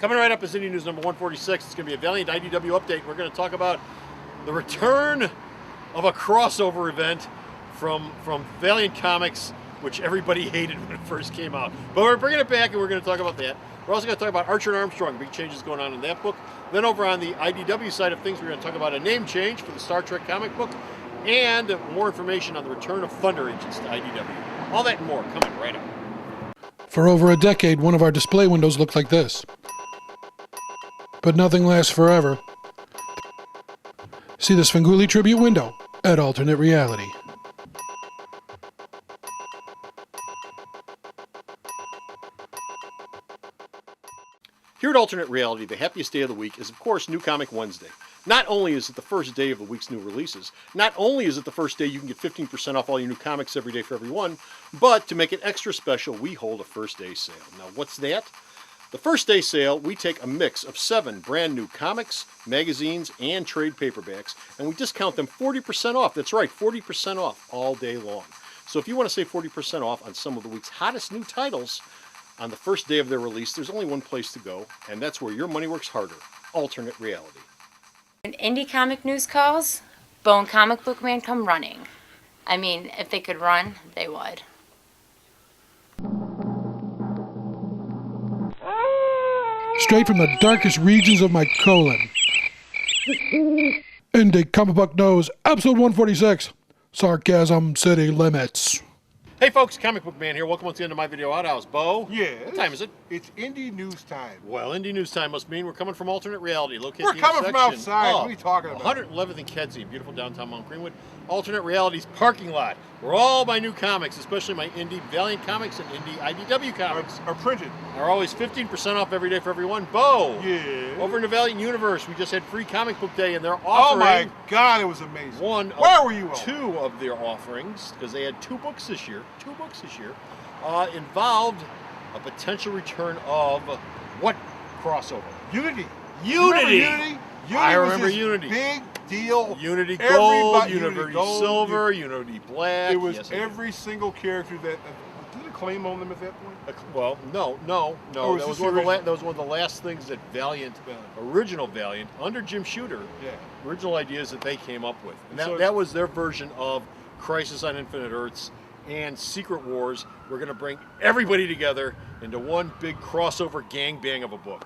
Coming right up is Indy News number 146. It's going to be a Valiant IDW update. We're going to talk about the return of a crossover event from Valiant Comics, which everybody hated when it first came out. But we're bringing it back, and we're going to talk about that. We're also going to talk about Archer and Armstrong, big changes going on in that book. Then over on the IDW side of things, we're going to talk about a name change for the Star Trek comic book, and more information on the return of Thunder Agents to IDW. All that and more coming right up. For over a decade, one of our display windows looked like this. But nothing lasts forever. See the Svengoolie tribute window at Alternate Reality. Here at Alternate Reality, the happiest day of the week is, of course, New Comic Wednesday. Not only is it the first day of the week's new releases, not only is it the first day you can get 15% off all your new comics every day for everyone, but to make it extra special, we hold a first day sale. Now, what's that? The first day sale, we take a mix of 7 brand new comics, magazines, and trade paperbacks, and we discount them 40% off. That's right, 40% off all day long. So if you want to save 40% off on some of the week's hottest new titles, on the first day of their release, there's only one place to go, and that's where your money works harder, Alternate Reality. When Indie comic news calls, Bone Comic Book Man come running. I mean, if they could run, they would. Straight from the darkest regions of my colon. Indie Comic Book News, episode 146. Sarcasm City Limits. Hey folks, Comic Book Man here. Welcome once again to my video outhouse. Bo? Yes. What time is it? It's Indy News time. Well, Indie News time must mean we're coming from Alternate Reality, located We're in the coming from intersection outside. of What are you talking about? 111th and Kedzie, beautiful downtown Mount Greenwood. Alternate Reality's parking lot, where all my new comics, especially my Indie Valiant comics and Indie IDW comics, Are printed. are always 15% off every day for everyone. Bo! Yeah. Over in the Valiant Universe, we just had free comic book day, and they're Oh offering my God, it was amazing. Where were you? 2 of their offerings, because they had 2 books this year, involved a potential return of what crossover? Unity. Unity. Remember Unity? I was remember this Unity. Big deal. Unity Everybody- Gold, Unity Gold, Silver, Unity Black. It was Yes, I did. every single character that. Did a claim on them at that point? Well, no. Oh, That was this one of the original? that was one of the last things that original Valiant, under Jim Shooter, Yeah. original ideas that they came up with. And So- that was their version of Crisis on Infinite Earths and Secret Wars. We're going to bring everybody together into one big crossover gangbang of a book.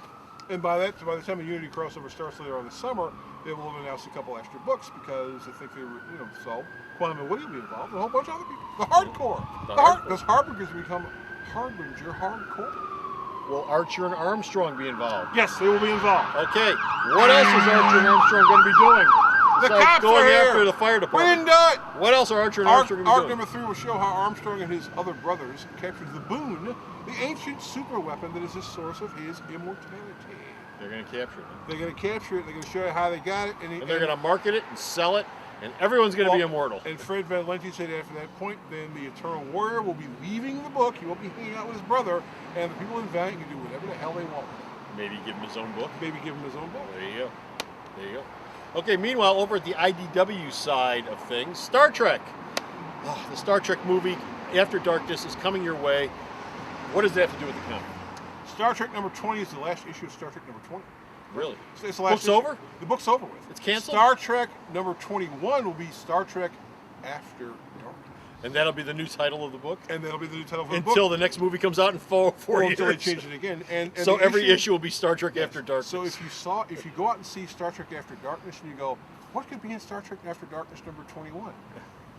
And by the time the Unity crossover starts later on this summer, they will have announced a couple extra books because I think they were, so Quantum and Woody will be involved, and a whole bunch of other people. The hardcore. Does Harbingers become Harbinger hardcore? Will Archer and Armstrong be involved? Yes, they will be involved. Okay, what else is Archer and Armstrong going to be doing? The Besides cops going are here. after the fire We department. didn't do it. What else are Archer and Arc Armstrong going to be doing? number 3 will show how Armstrong and his other brothers captured the boon, the ancient super weapon that is the source of his immortality. They're going to capture it. They're going to capture it. They're going to show you how they got it, And they're going to market it and sell it, and everyone's going to be immortal. And Fred Van Lente said after that point, then the Eternal Warrior will be leaving the book. He will be hanging out with his brother, and the people in Valiant can do whatever the hell they want. Maybe give him his own book. Maybe give him his own book. There you go. Okay, meanwhile, over at the IDW side of things, Star Trek. Oh, the Star Trek movie, After Darkness, is coming your way. What does that have to do with the comic? Star Trek number 20 is the last issue of Star Trek number 20. Really? It's the last Book's issue. over? The book's over with. It's canceled? Star Trek number 21 will be Star Trek After Dark. And that'll be the new title of the book? And that'll be the new title of the book. Until the next movie comes out in 4 years. Until they change it again. And so the every issue will be Star Trek Yes. After Darkness. So if you go out and see Star Trek After Darkness and you go, what could be in Star Trek After Darkness number 21?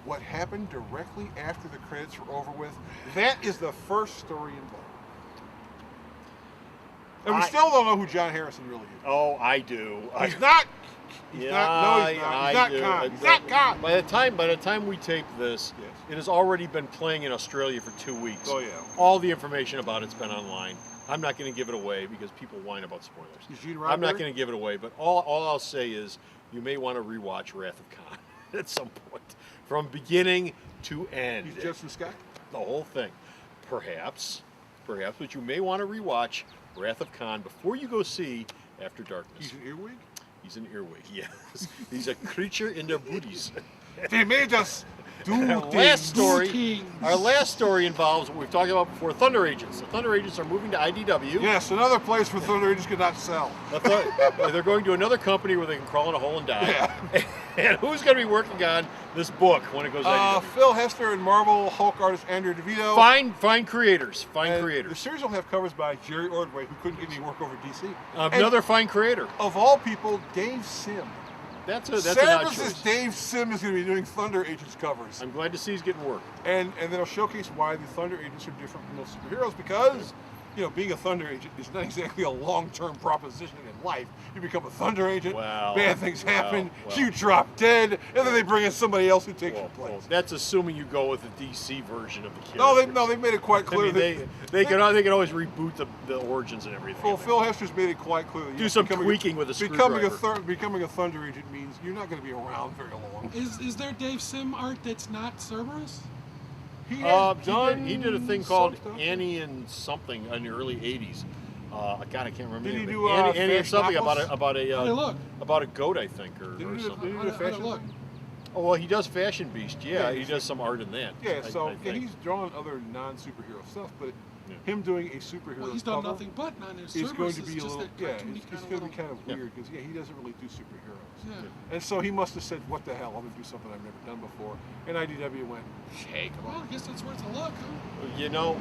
What happened directly after the credits were over with? That is the first story involved. And we still don't know who John Harrison really is. Oh, I do. He's not. He's Yeah, not. No, he's not. He's not do. Khan. He's not Khan. By the time we tape this, Yes. it has already been playing in Australia for 2 weeks. Oh, yeah. All the information about it's been online. I'm not going to give it away because people whine about spoilers. Is Gene I'm not Roddenberry? going to give it away, but all I'll say is you may want to rewatch Wrath of Khan at some point, from beginning to end. He's Justin Scott. The whole thing. Perhaps, but you may want to rewatch Wrath of Khan before you go see After Darkness. He's an earwig. He's an earwig, yes. He's a creature in their booties. They made us. Our last story involves what we've talked about before, Thunder Agents. The Thunder Agents are moving to IDW. Yes, another place where Thunder Agents could not sell. They're going to another company where they can crawl in a hole and die. Yeah. And who's going to be working on this book when it goes to IDW? Phil Hester and Marvel, Hulk artist Andrew DeVito. Fine creators. The series will have covers by Jerry Ordway, who couldn't get any work over DC. Another fine creator. Of all people, Dave Sim. That's an odd choice. Dave Sim is going to be doing Thunder Agents covers. I'm glad to see he's getting work. And then it'll showcase why the Thunder Agents are different from most superheroes, because being a Thunder Agent is not exactly a long-term proposition in life. You become a Thunder Agent, bad things happen, you drop dead, and then they bring in somebody else who takes your place. That's assuming you go with the DC version of the character. No, they've made it quite clear. They can always reboot the origins and everything. Well, Phil Hester's made it quite clear that do some tweaking with a screwdriver. Becoming a Thunder Agent means you're not going to be around very long. Is there Dave Sim art that's not Cerberus? He did a thing called Annie and something in the early '80s. God, I can't remember. Did he do Annie and something Fashionables? about a goat, I think, or something. Did he do a fashion look? Oh well, he does Fashion Beast. Yeah, he does some art in that. Yeah, he's drawn other non-superhero stuff, but him doing a superhero he's done nothing but is going to be a little it's going to be kind of weird because he doesn't really do superheroes. Yeah. And so he must have said, "What the hell? I'm going to do something I've never done before." And IDW went, "Hey, come on." Well, I guess that's worth a look. Huh?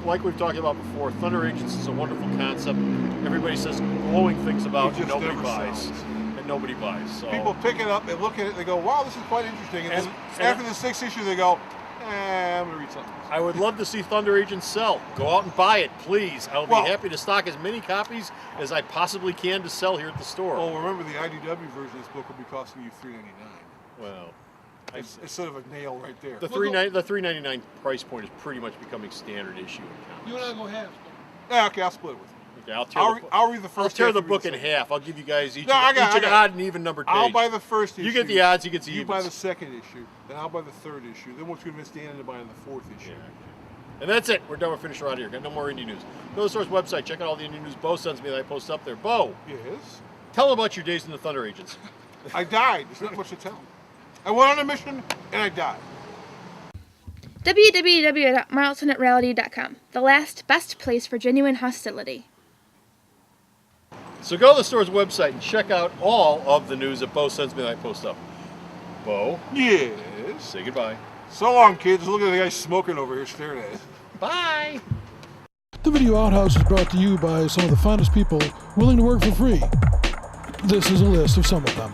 Like we've talked about before, Thunder Agents is a wonderful concept. Everybody says glowing things about it, nobody buys. And nobody buys. So. People pick it up, they look at it, they go, "Wow, this is quite interesting." And then after the 6th issue, they go, I'm going to read something. I would love to see Thunder Agents sell. Go out and buy it, please. I'll be happy to stock as many copies as I possibly can to sell here at the store. Well, remember the IDW version of this book will be costing you $3.99. Well, it's sort of a nail right there. The $3.99 price point is pretty much becoming standard issue in comics. You and I go halves. Yeah, okay, I'll split it with you. Okay, I'll read the first. I'll tear the book in half. I'll give you guys each an odd and even numbered page. I'll buy the first issue. You get the odds, he gets the evens. You buy the second issue, then I'll buy the third issue. Then we're going to miss Dan into buying the 4th issue. Yeah. And that's it. We're done. We're finished around here. Got no more indie news. Go to the store's website. Check out all the indie news Bo sends me that I post up there. Bo. Yes? Tell them about your days in the Thunder Agents. I died. There's not much to tell. I went on a mission, and I died. www.myalternatereality.com. The last best place for genuine hostility. So go to the store's website and check out all of the news that Bo sends me that I post up. Bo? Yes? Say goodbye. So long, kids. Look at the guy smoking over here staring at us. Bye! The Video Outhouse is brought to you by some of the finest people willing to work for free. This is a list of some of them.